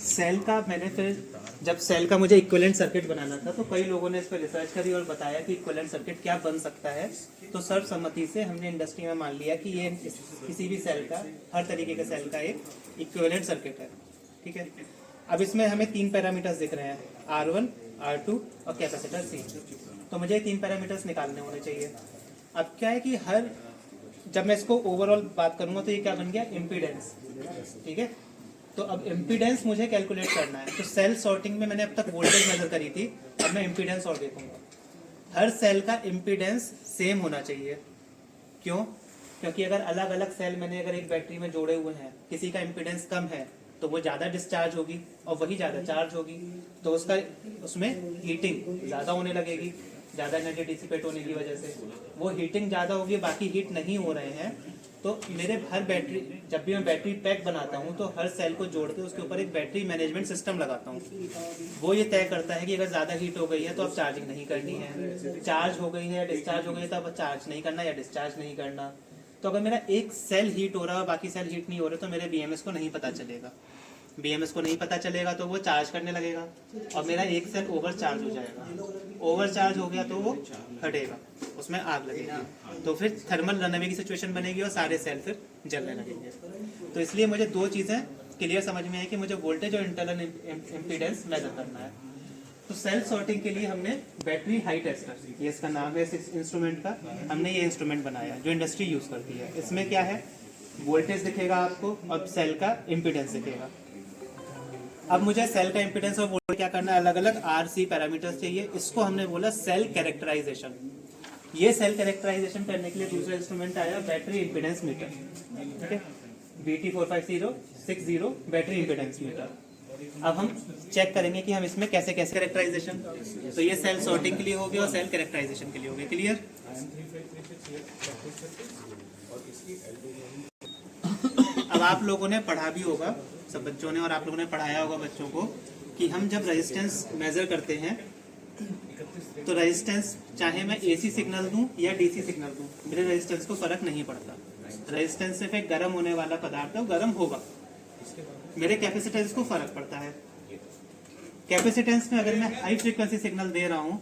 Cell का मैंने फिर जब सेल का मुझे इक्विवेलेंट सर्किट बनाना था तो कई लोगों ने इस पर रिसर्च करी और बताया कि इक्विवेलेंट सर्किट क्या बन सकता है। तो सर्वसम्मति से हमने इंडस्ट्री में मान लिया कि ये किसी भी सेल का, हर तरीके के सेल का एक इक्विवेलेंट सर्किट है। ठीक है, अब इसमें हमें 3 पैरामीटर्स दिख रहे हैं, R1, R2 और कैपेसिटर C। तो मुझे 3 पैरामीटर्स निकालने होने चाहिए। अब क्या है कि जब मैं इसको ओवरऑल बात करूंगा तो ये क्या बन गया, इम्पीडेंस। ठीक है, तो अब इम्पीडेंस मुझे कैलकुलेट करना है। तो सेल सॉर्टिंग में मैंने अब तक वोल्टेज मेजर करी थी, अब मैं इम्पीडेंस और देखूंगा। हर सेल का इम्पीडेंस सेम होना चाहिए। क्यों? क्योंकि अगर अलग अलग सेल मैंने अगर एक बैटरी में जोड़े हुए हैं, किसी का इम्पीडेंस कम है तो वो ज़्यादा डिस्चार्ज होगी और वही ज़्यादा चार्ज होगी, तो उसमें हीटिंग ज़्यादा होने लगेगी, ज़्यादा एनर्जी डिसिपेट होने की वजह से वो हीटिंग ज़्यादा होगी, बाकी हीट नहीं हो रहे हैं। तो मेरे हर बैटरी, जब भी मैं बैटरी पैक बनाता हूँ तो हर सेल को जोड़ के उसके ऊपर एक बैटरी मैनेजमेंट सिस्टम लगाता हूँ। वो ये तय करता है कि अगर ज़्यादा हीट हो गई है तो अब चार्जिंग नहीं करनी है, चार्ज हो गई है या डिस्चार्ज हो गई है तो अब चार्ज नहीं करना या डिस्चार्ज नहीं करना। तो अगर मेरा एक सेल हीट हो रहा है बाकी सेल हीट नहीं हो रहे तो मेरे BMS को नहीं पता चलेगा। BMS को नहीं पता चलेगा तो वो चार्ज करने लगेगा और मेरा एक सेल ओवर चार्ज हो जाएगा। ओवर चार्ज हो गया तो वो फटेगा, उसमें आग लगेगी, तो फिर थर्मल रनअवे की सिचुएशन बनेगी और सारे सेल फिर जलने लगेंगे। तो इसलिए मुझे 2 चीज़ें क्लियर समझ में है कि मुझे वोल्टेज और इंटरनल इम्पीडेंस मेजर करना है। तो सेल सॉर्टिंग के लिए हमने बैटरी हाई टेस्टर, ये इसका नाम है इस इंस्ट्रूमेंट का, हमने ये इंस्ट्रूमेंट बनाया जो इंडस्ट्री यूज़ करती है। इसमें क्या है, वोल्टेज दिखेगा आपको और सेल का इम्पीडेंस दिखेगा। अब मुझे सेल का इम्पीडेंस और वोल्टेज क्या करना है, अलग अलग RC पैरामीटर्स चाहिए। इसको हमने बोला सेल कैरेक्टराइजेशन। ये सेल कैरेक्टराइजेशन करने के लिए दूसरा इंस्ट्रूमेंट आया, बैटरी इम्पीडेंस मीटर। ठीक है, BT45060 बैटरी इम्पीडेंस मीटर। अब हम चेक करेंगे कि हम इसमें कैसे कैसे कैरेक्टराइजेशन, तो ये सेल सॉर्टिंग के लिए हो गया और सेल कैरेक्टराइजेशन के लिए हो गया। क्लियर? अब आप लोगों ने पढ़ा भी होगा, सब बच्चों ने, और आप लोगों ने पढ़ाया होगा बच्चों को कि हम जब रेजिस्टेंस मेजर करते हैं तो रेजिस्टेंस चाहे मैं AC सिग्नल दूं या DC सिग्नल दूं, मेरे रेजिस्टेंस को फर्क नहीं पड़ता। रेजिस्टेंस सिर्फ एक गर्म होने वाला पदार्थ है, वो गर्म होगा। मेरे कैपेसिटेंस को फर्क पड़ता है। कैपेसिटेंस में अगर मैं हाई फ्रीक्वेंसी सिग्नल दे रहा हूं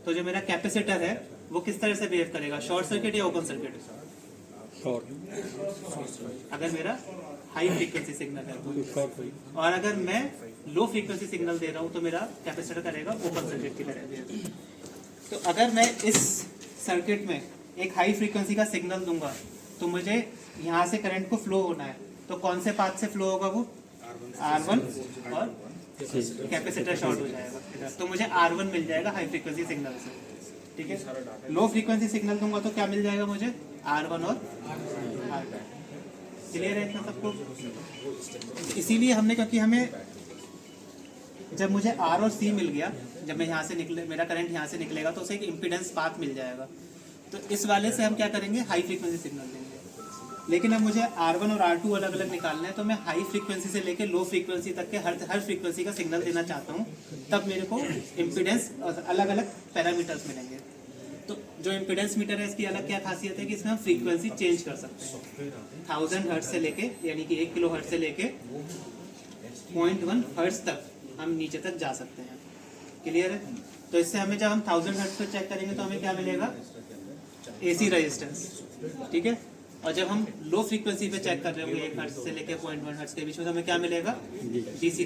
तो जो मेरा कैपेसिटर है वो किस तरह से बिहेव करेगा, शॉर्ट सर्किट या ओपन सर्किट? शॉर्ट। अगर मेरा हाई फ्रीक्वेंसी सिग्नल है तो। और अगर मैं लो फ्रीक्वेंसी सिग्नल दे रहा हूं तो मेरा कैपेसिटर करेगा ओपन सर्किट की तरह। तो अगर मैं इस सर्किट में एक हाई फ्रीक्वेंसी का सिग्नल दूंगा तो मुझे यहाँ से करंट को फ्लो होना है, तो कौन से पाथ से फ्लो होगा वो? R1 और कैपेसिटर शॉर्ट हो जाएगा, तो मुझे R1 मिल जाएगा हाई फ्रीक्वेंसी सिग्नल से। ठीक है, लो फ्रीक्वेंसी सिग्नल दूंगा तो क्या मिल जाएगा मुझे? R1 और R2। क्लियर है इतना सबको? इसीलिए हमने, क्योंकि हमें जब मुझे R और C मिल गया, जब मैं यहाँ से निकले, मेरा करंट यहाँ से निकलेगा तो उसे एक इम्पीडेंस पाथ मिल जाएगा। तो इस वाले से हम क्या करेंगे, हाई फ्रीक्वेंसी सिग्नल देंगे। लेकिन अब मुझे R1 और R2 अलग अलग निकालना है, तो मैं हाई फ्रीक्वेंसी से लेकर लो फ्रीक्वेंसी तक के हर फ्रीक्वेंसी का सिग्नल देना चाहता हूँ, तब मेरे को इम्पीडेंस अलग अलग पैरामीटर्स मिलेंगे। तो जो इम्पीडेंस मीटर है इसकी अलग क्या खासियत है कि इसमें हम फ्रीक्वेंसी चेंज कर सकते हैं। 1000 हर्ट्ज से लेके, यानी कि 1 किलो हर्ट्ज से लेके 0.1 हर्ट्ज तक हम नीचे तक जा सकते हैं। क्लियर है? तो इससे हमें, जब हम 1000 हर्ट्ज पर चेक करेंगे तो हमें क्या मिलेगा? AC resistance. ठीक है, और जब हम लो फ्रीक्वेंसी पे चेक कर रहे होंगे 1 हर्ट्ज से लेके 0.1 हर्ट्ज के बीच में, तो हमें क्या मिलेगा? DC।